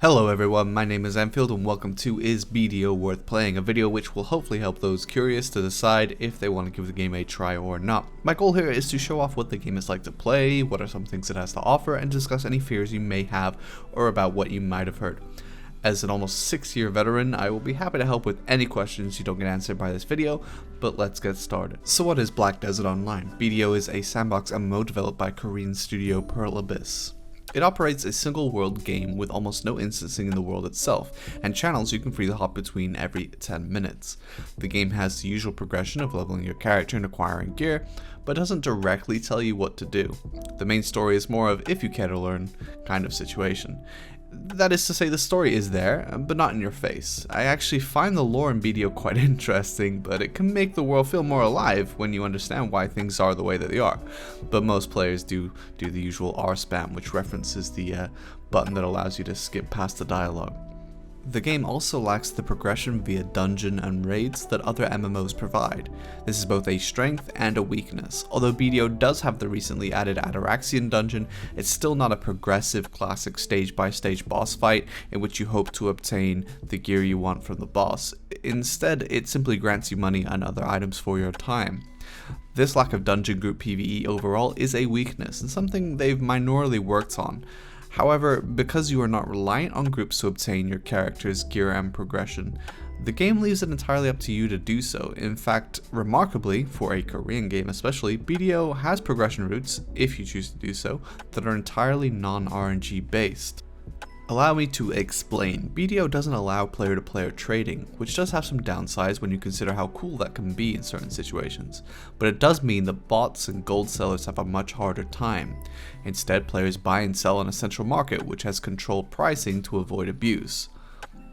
Hello everyone, my name is Anfield and welcome to Is BDO Worth Playing, a video which will hopefully help those curious to decide if they want to give the game a try or not. My goal here is to show off what the game is like to play, what are some things it has to offer, and discuss any fears you may have or about what you might have heard. As an almost 6-year veteran, I will be happy to help with any questions you don't get answered by this video, but let's get started. So what is Black Desert Online? BDO is a sandbox MMO developed by Korean studio Pearl Abyss. It operates a single world game with almost no instancing in the world itself, and channels you can freely hop between every 10 minutes. The game has the usual progression of leveling your character and acquiring gear, but doesn't directly tell you what to do. The main story is more of if you care to learn kind of situation. That is to say, the story is there, but not in your face. I actually find the lore in BDO quite interesting, but it can make the world feel more alive when you understand why things are the way that they are. But most players do the usual R spam, which references the button that allows you to skip past the dialogue. The game also lacks the progression via dungeon and raids that other MMOs provide. This is both a strength and a weakness. Although BDO does have the recently added Ataraxian dungeon, it's still not a progressive classic stage-by-stage boss fight in which you hope to obtain the gear you want from the boss. Instead, it simply grants you money and other items for your time. This lack of dungeon group PvE overall is a weakness and something they've minorly worked on. However, because you are not reliant on groups to obtain your character's gear and progression, the game leaves it entirely up to you to do so. In fact, remarkably, for a Korean game especially, BDO has progression routes, if you choose to do so, that are entirely non-RNG based. Allow me to explain. BDO doesn't allow player-to-player trading, which does have some downsides when you consider how cool that can be in certain situations, but it does mean that bots and gold sellers have a much harder time. Instead, players buy and sell in a central market, which has controlled pricing to avoid abuse.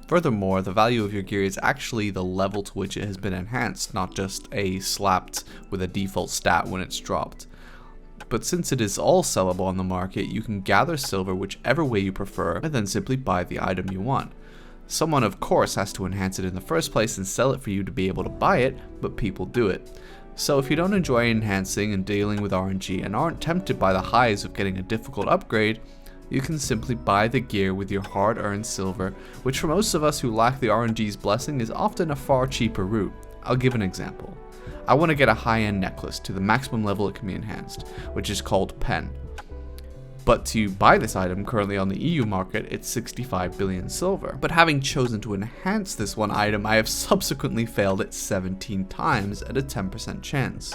Furthermore, the value of your gear is actually the level to which it has been enhanced, not just a slapped with a default stat when it's dropped. But since it is all sellable on the market, you can gather silver whichever way you prefer and then simply buy the item you want. Someone of course has to enhance it in the first place and sell it for you to be able to buy it, but people do it. So if you don't enjoy enhancing and dealing with RNG and aren't tempted by the highs of getting a difficult upgrade, you can simply buy the gear with your hard-earned silver, which for most of us who lack the RNG's blessing is often a far cheaper route. I'll give an example. I want to get a high-end necklace to the maximum level it can be enhanced, which is called Pen. But to buy this item currently on the EU market, it's 65 billion silver. But having chosen to enhance this one item, I have subsequently failed it 17 times at a 10% chance.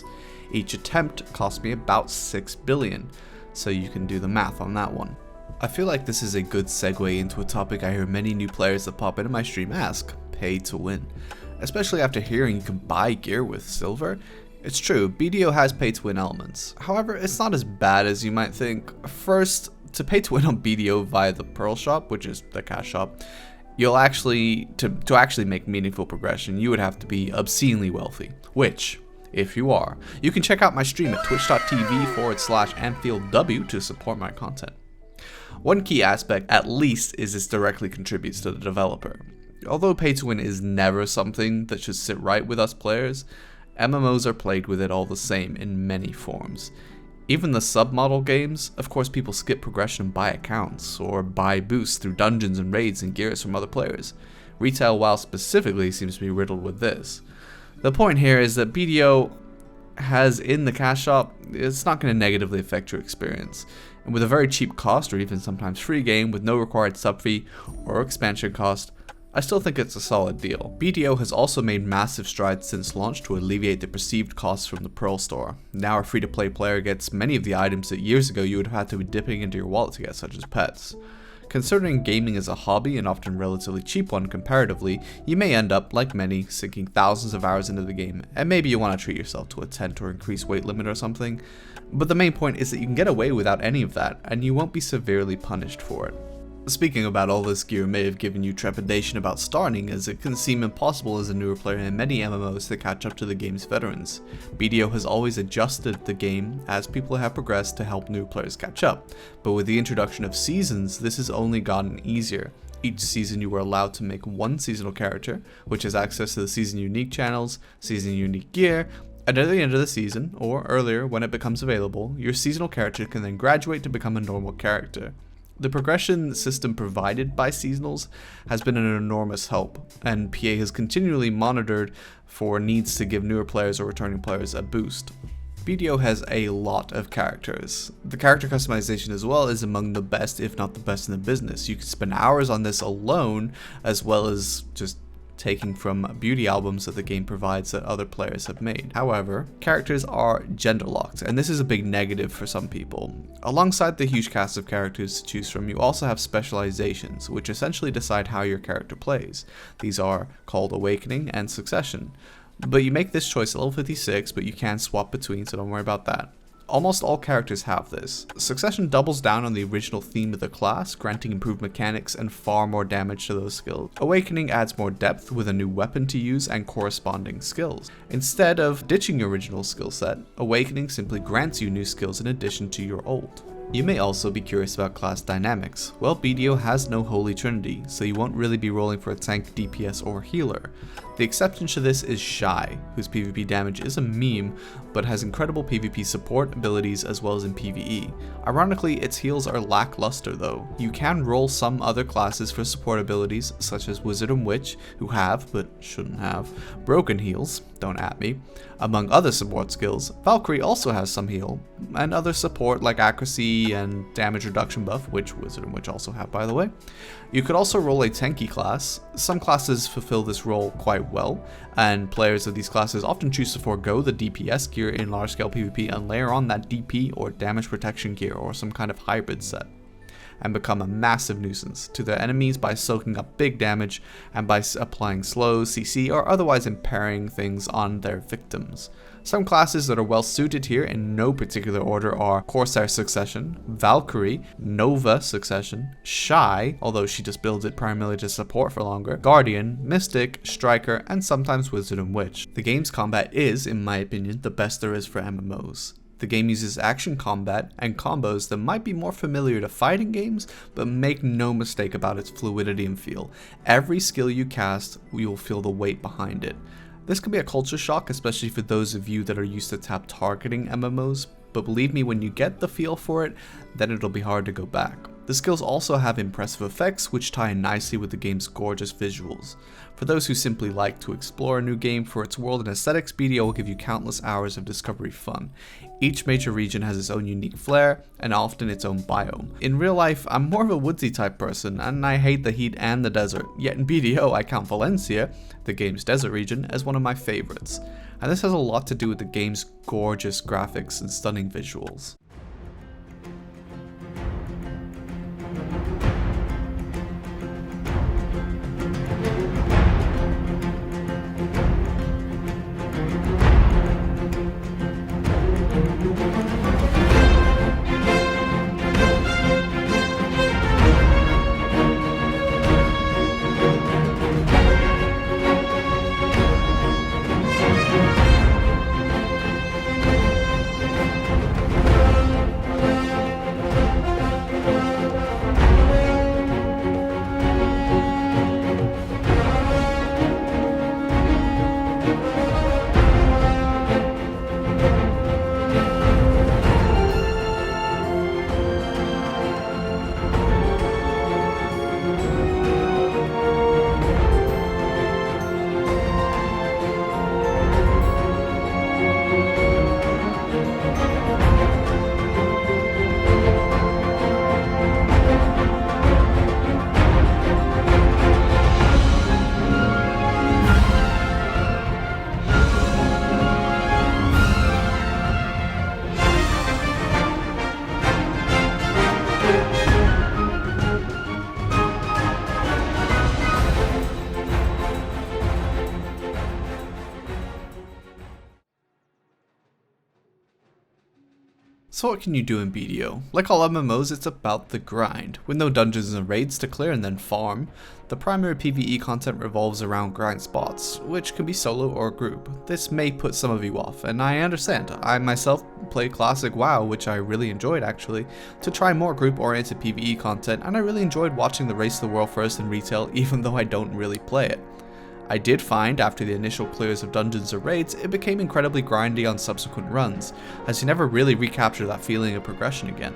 Each attempt cost me about 6 billion, so you can do the math on that one. I feel like this is a good segue into a topic I hear many new players that pop into my stream ask: pay to win. Especially after hearing you can buy gear with silver. It's true, BDO has pay to win elements. However, it's not as bad as you might think. First, to pay to win on BDO via the Pearl shop, which is the cash shop, you'll actually, to actually make meaningful progression, you would have to be obscenely wealthy. Which, if you are, you can check out my stream at twitch.tv/AnfieldW to support my content. One key aspect, at least, is this directly contributes to the developer. Although pay to win is never something that should sit right with us players, MMOs are plagued with it all the same in many forms. Even the submodel games, of course people skip progression and buy accounts, or buy boosts through dungeons and raids and gears from other players. Retail WoW specifically seems to be riddled with this. The point here is that BDO has in the cash shop, it's not going to negatively affect your experience. And with a very cheap cost or even sometimes free game with no required sub fee or expansion cost, I still think it's a solid deal. BDO has also made massive strides since launch to alleviate the perceived costs from the Pearl store. Now a free-to-play player gets many of the items that years ago you would have had to be dipping into your wallet to get, such as pets. Considering gaming is a hobby and often relatively cheap one comparatively, you may end up, like many, sinking thousands of hours into the game, and maybe you want to treat yourself to a tent or increased weight limit or something, but the main point is that you can get away without any of that, and you won't be severely punished for it. Speaking about all this gear may have given you trepidation about starting, as it can seem impossible as a newer player in many MMOs to catch up to the game's veterans. BDO has always adjusted the game as people have progressed to help new players catch up, but with the introduction of seasons, this has only gotten easier. Each season you are allowed to make one seasonal character, which has access to the season unique channels, season unique gear, and at the end of the season, or earlier when it becomes available, your seasonal character can then graduate to become a normal character. The progression system provided by seasonals has been an enormous help, and PA has continually monitored for needs to give newer players or returning players a boost. BDO has a lot of characters. The character customization as well is among the best, if not the best in the business. You can spend hours on this alone, as well as just taking from beauty albums that the game provides that other players have made. However, characters are gender locked, and this is a big negative for some people. Alongside the huge cast of characters to choose from, you also have specializations, which essentially decide how your character plays. These are called Awakening and Succession. But you make this choice at level 56, but you can swap between, so don't worry about that. Almost all characters have this. Succession doubles down on the original theme of the class, granting improved mechanics and far more damage to those skills. Awakening adds more depth with a new weapon to use and corresponding skills. Instead of ditching your original skill set, Awakening simply grants you new skills in addition to your old. You may also be curious about class dynamics. Well, BDO has no holy trinity, so you won't really be rolling for a tank, DPS, or healer. The exception to this is Shy, whose PvP damage is a meme, but has incredible PvP support abilities as well as in PvE. Ironically, its heals are lackluster though. You can roll some other classes for support abilities, such as Wizard and Witch, who have, but shouldn't have, broken heals, don't at me. Among other support skills, Valkyrie also has some heal, and other support like accuracy and damage reduction buff, which Wizard and Witch also have by the way. You could also roll a tanky class. Some classes fulfill this role quite well, and players of these classes often choose to forego the DPS gear in large scale PvP and layer on that DP or damage protection gear or some kind of hybrid set, and become a massive nuisance to their enemies by soaking up big damage and by applying slows, CC, or otherwise impairing things on their victims. Some classes that are well suited here in no particular order are Corsair Succession, Valkyrie, Nova Succession, Shy, although she just builds it primarily to support for longer, Guardian, Mystic, Striker, and sometimes Wizard and Witch. The game's combat is, in my opinion, the best there is for MMOs. The game uses action combat and combos that might be more familiar to fighting games, but make no mistake about its fluidity and feel. Every skill you cast, you will feel the weight behind it. This can be a culture shock, especially for those of you that are used to tap targeting MMOs, but believe me, when you get the feel for it, then it'll be hard to go back. The skills also have impressive effects, which tie in nicely with the game's gorgeous visuals. For those who simply like to explore a new game for its world and aesthetics, BDO will give you countless hours of discovery fun. Each major region has its own unique flair, and often its own biome. In real life, I'm more of a woodsy type person, and I hate the heat and the desert, yet in BDO I count Valencia, the game's desert region, as one of my favorites. And this has a lot to do with the game's gorgeous graphics and stunning visuals. So what can you do in BDO? Like all MMOs, it's about the grind. With no dungeons and raids to clear and then farm, the primary PvE content revolves around grind spots, which can be solo or group. This may put some of you off, and I understand. I myself played Classic WoW, which I really enjoyed actually, to try more group-oriented PvE content, and I really enjoyed watching the Race to the World First in retail, even though I don't really play it. I did find, after the initial clears of dungeons or raids, it became incredibly grindy on subsequent runs, as you never really recapture that feeling of progression again.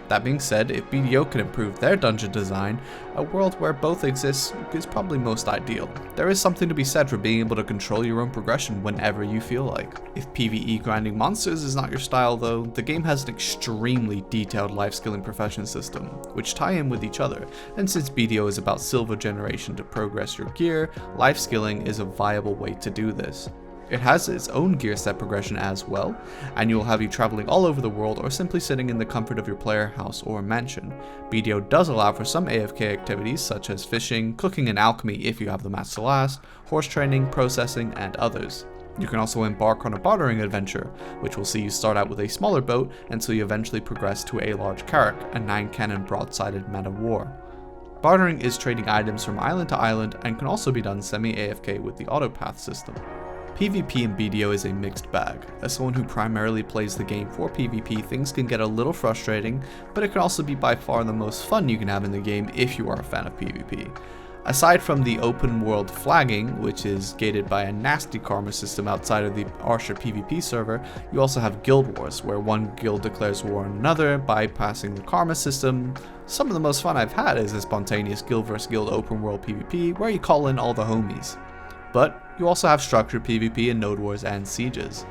That being said, if BDO can improve their dungeon design, a world where both exists is probably most ideal. There is something to be said for being able to control your own progression whenever you feel like. If PvE grinding monsters is not your style though, the game has an extremely detailed life skilling profession system, which tie in with each other, and since BDO is about silver generation to progress your gear, life skilling is a viable way to do this. It has its own gear set progression as well, and you'll have you traveling all over the world or simply sitting in the comfort of your player house or mansion. BDO does allow for some AFK activities such as fishing, cooking and alchemy if you have the match to last, horse training, processing, and others. You can also embark on a bartering adventure, which will see you start out with a smaller boat until you eventually progress to a large carrack, a 9-cannon broad-sided man-of-war. Bartering is trading items from island to island and can also be done semi-AFK with the autopath system. PvP in BDO is a mixed bag. As someone who primarily plays the game for PvP, things can get a little frustrating, but it can also be by far the most fun you can have in the game if you are a fan of PvP. Aside from the open world flagging, which is gated by a nasty karma system outside of the Arsha PvP server, you also have guild wars, where one guild declares war on another, bypassing the karma system. Some of the most fun I've had is a spontaneous guild vs guild open world PvP, where you call in all the homies. But you also have structured PvP in Node Wars and Sieges.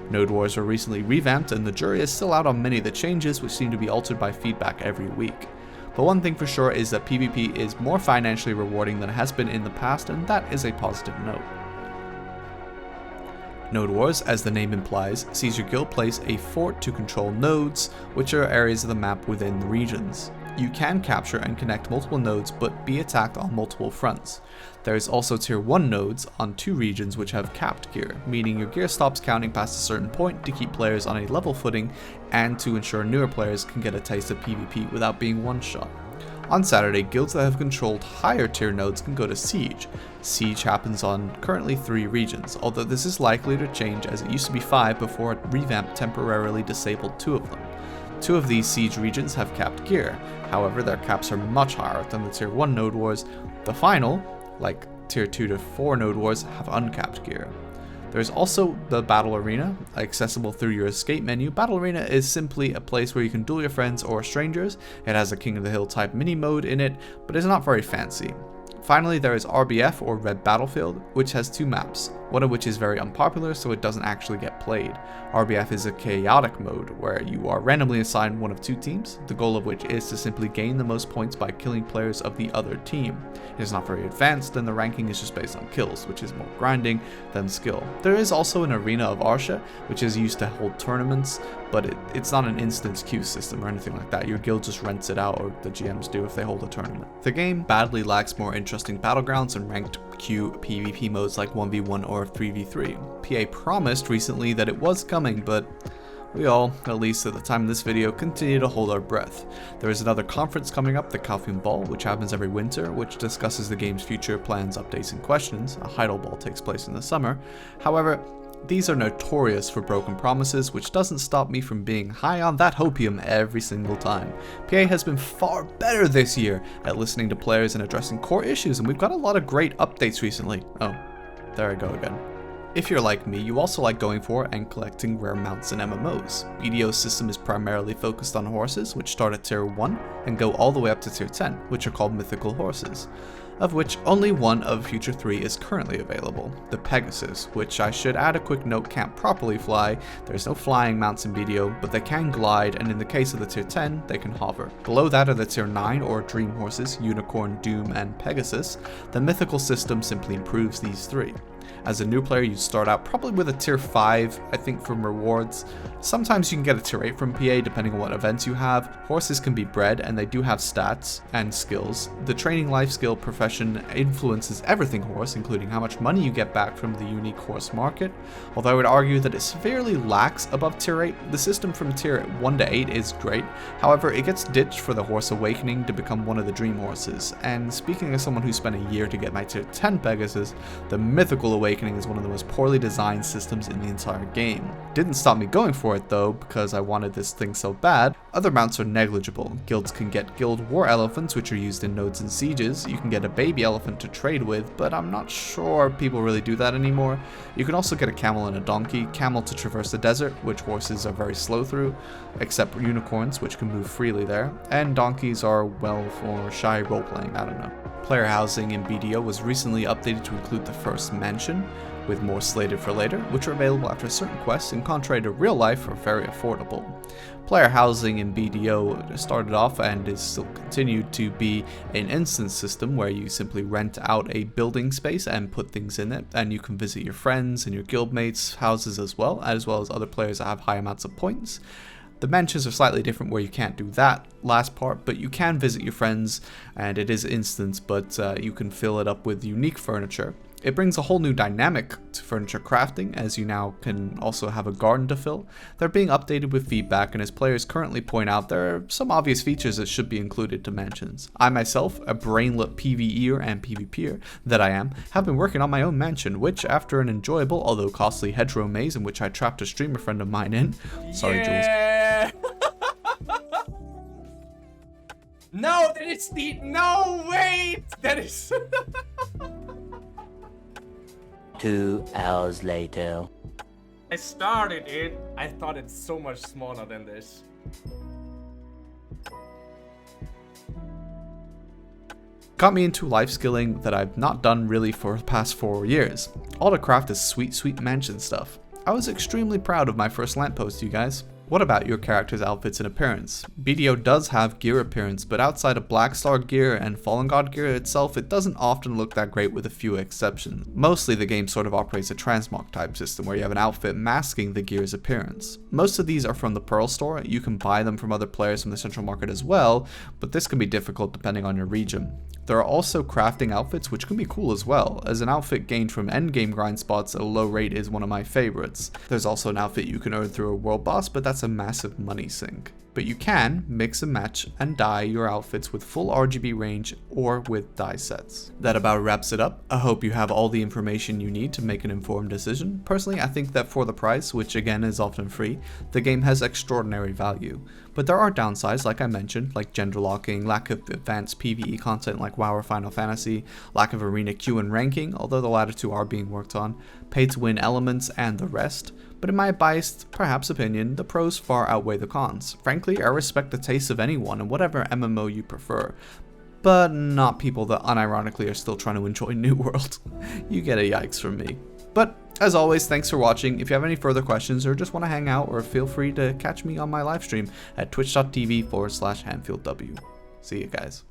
Node Wars were recently revamped and the jury is still out on many of the changes which seem to be altered by feedback every week. But one thing for sure is that PvP is more financially rewarding than it has been in the past, and that is a positive note. Node Wars, as the name implies, sees your guild place a fort to control nodes, which are areas of the map within the regions. You can capture and connect multiple nodes but be attacked on multiple fronts. There is also tier 1 nodes on 2 regions which have capped gear, meaning your gear stops counting past a certain point to keep players on a level footing and to ensure newer players can get a taste of PvP without being one-shot. On Saturday, guilds that have controlled higher tier nodes can go to Siege. Siege happens on currently 3 regions, although this is likely to change as it used to be 5 before a revamp temporarily disabled 2 of them. 2 of these Siege regions have capped gear, however their caps are much higher than the tier 1 node wars. The final, like tier 2 to 4 node wars, have uncapped gear. There's also the Battle Arena, accessible through your escape menu. Battle Arena is simply a place where you can duel your friends or strangers. It has a King of the Hill type mini mode in it, but is not very fancy. Finally, there is RBF, or Red Battlefield, which has 2 maps, one of which is very unpopular so it doesn't actually get played. RBF is a chaotic mode where you are randomly assigned one of 2 teams, the goal of which is to simply gain the most points by killing players of the other team. It is not very advanced, and the ranking is just based on kills, which is more grinding than skill. There is also an Arena of Arsha, which is used to hold tournaments, but it's not an instance queue system or anything like that. Your guild just rents it out, or the GMs do if they hold a tournament. The game badly lacks more interesting battlegrounds and ranked queue PvP modes like 1v1 or 3v3. PA promised recently that it was coming, but we all, at least at the time of this video, continue to hold our breath. There is another conference coming up, the Calfium Ball, which happens every winter, which discusses the game's future plans, updates, and questions. A Heidel Ball takes place in the summer. However, these are notorious for broken promises, which doesn't stop me from being high on that hopium every single time. PA has been far better this year at listening to players and addressing core issues, and we've got a lot of great updates recently. Oh, there I go again. If you're like me, you also like going for and collecting rare mounts in MMOs. BDO's system is primarily focused on horses, which start at tier 1 and go all the way up to tier 10, which are called mythical horses, of which only one of Future 3 is currently available, the Pegasus, which I should add a quick note can't properly fly. There's no flying mounts in BDO, but they can glide, and in the case of the tier 10, they can hover. Below that are the tier 9 or dream horses, Unicorn, Doom, and Pegasus. The mythical system simply improves these 3. As a new player, you start out probably with a tier 5, I think, from rewards. Sometimes you can get a tier 8 from PA depending on what events you have. Horses can be bred and they do have stats and skills. The training life skill profession influences everything horse, including how much money you get back from the unique horse market. Although I would argue that it severely lacks above tier 8, the system from tier 1 to 8 is great. However, it gets ditched for the Horse Awakening to become one of the dream horses. And speaking as someone who spent a year to get my tier 10 Pegasus, the Mythical Awakening is one of the most poorly designed systems in the entire game. Didn't stop me going for it though, because I wanted this thing so bad. Other mounts are negligible. Guilds can get Guild War Elephants, which are used in nodes and sieges. You can get a baby elephant to trade with, but I'm not sure people really do that anymore. You can also get a camel and a donkey, camel to traverse the desert, which horses are very slow through, except unicorns, which can move freely there, and donkeys are, well, for shy roleplaying, I don't know. Player housing in BDO was recently updated to include the first mansion, with more slated for later, which are available after certain quests and contrary to real life are very affordable. Player housing in BDO started off and is still continued to be an instance system where you simply rent out a building space and put things in it, and you can visit your friends and your guildmates' houses as well as other players that have high amounts of points. The mansions are slightly different where you can't do that last part, but you can visit your friends and it is instance, but you can fill it up with unique furniture. It brings a whole new dynamic to furniture crafting, as you now can also have a garden to fill. They're being updated with feedback, and as players currently point out, there are some obvious features that should be included to mansions. I myself, a brainlet PvEer and PvPer that I am, have been working on my own mansion, which after an enjoyable, although costly hedgerow maze in which I trapped a streamer friend of mine in. Sorry, yeah. Jules. No, that is the... No, wait! That is... 2 hours later. I started it. I thought it's so much smaller than this. Got me into life skilling that I've not done really for the past 4 years. All to craft is sweet mansion stuff. I was extremely proud of my first lamppost, you guys. What about your character's outfits and appearance? BDO does have gear appearance, but outside of Black Star gear and Fallen God gear itself, it doesn't often look that great with a few exceptions. Mostly the game sort of operates a transmog type system where you have an outfit masking the gear's appearance. Most of these are from the Pearl store. You can buy them from other players from the central market as well, but this can be difficult depending on your region. There are also crafting outfits which can be cool as well, as an outfit gained from endgame grind spots at a low rate is one of my favorites. There's also an outfit you can earn through a world boss, but that's a massive money sink. But you can mix and match and dye your outfits with full RGB range or with dye sets. That about wraps it up. I hope you have all the information you need to make an informed decision. Personally, I think that for the price, which again is often free, the game has extraordinary value. But there are downsides, like I mentioned, like gender locking, lack of advanced PvE content like WoW or Final Fantasy, lack of arena queue and ranking, although the latter two are being worked on, pay to win elements, and the rest. But in my biased, perhaps opinion, the pros far outweigh the cons. Frankly, I respect the taste of anyone and whatever MMO you prefer, but not people that unironically are still trying to enjoy New World. You get a yikes from me. But as always, thanks for watching. If you have any further questions or just want to hang out, or feel free to catch me on my live stream at twitch.tv/AnfieldW. See you guys.